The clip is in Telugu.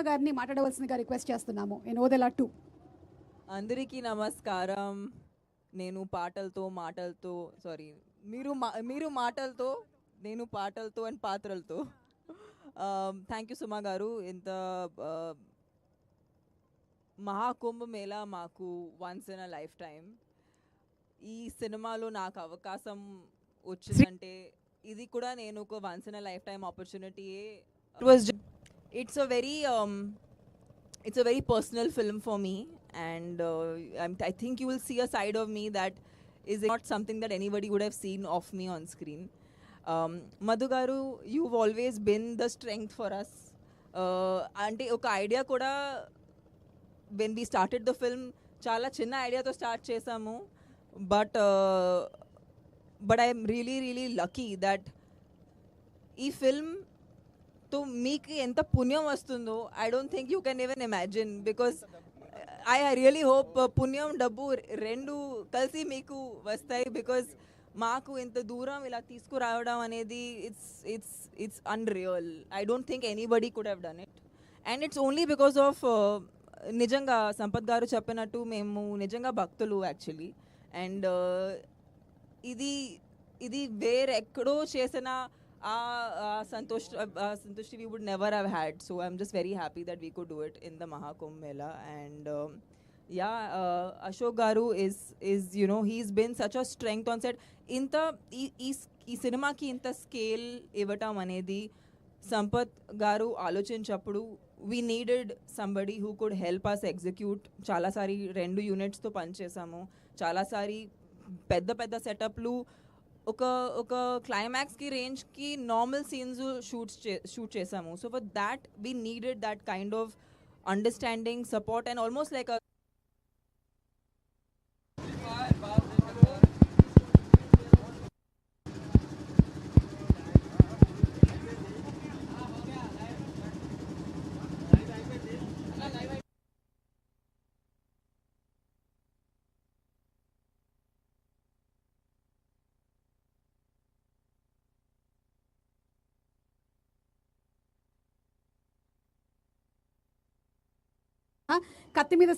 గారిని మాట్లాడవలసిందిగా రిక్వెస్ట్ చేస్తున్నాము ఇన్ ఓదెలా 2. అందరికీ నమస్కారం. నేను పాటలతో మాటలతో మీరు మాటలతో నేను పాటలతో అండ్ పాత్రలతో. థ్యాంక్ యూ సుమా గారు. ఇంత మహాకుంభ మేళా మాకు once in a lifetime. ఈ సినిమాలో నాకు అవకాశం వచ్చిందంటే ఇది కూడా నేను ఒక once in a lifetime ఆపర్చునిటీయే. It's a very it's a very personal film for me, and I think you will see a side of me that is not something that anybody would have seen of me on screen. Madhu garu, you've always been the strength for us. Ante oka idea kuda when we started the film chala chinna idea tho start chesamu, but I am really lucky that ee film तो మీకు ఎంత పుణ్యం వస్తుందో I don't think you can even imagine, because I really hope పుణ్యం డబ్బు రెండు కలిసి మీకు వస్తాయి. బికాస్ మాకు ఇంత దూరం ఇలా తీసుకురావడం అనేది it's unreal. I don't think anybody could have done it, and it's only because of నిజంగా సంపత్ గారు చెప్పినట్టు మేము నిజంగా భక్తులు యాక్చువల్లీ. అండ్ ఇది వేరెక్కడో చేసిన Santushti we would never have had. So I'm just very happy that we could do it in the Mahakumbh Mela. And Ashok Garu is you know, he's been such a strength on set. Inta ee cinema ki inta scale ivatam anedi Sampath Garu ఆలోచించప్పుడు we needed somebody who could help us execute. చాలా సారి 2 units తో పని చేసాము. చాలా సారి పెద్ద సెటప్లు ఒక క్లైమాక్స్ కి రేంజ్ కి నార్మల్ సీన్స్ షూట్ చేసాము. So for that we needed that kind of understanding, support and almost like కత్తి మీద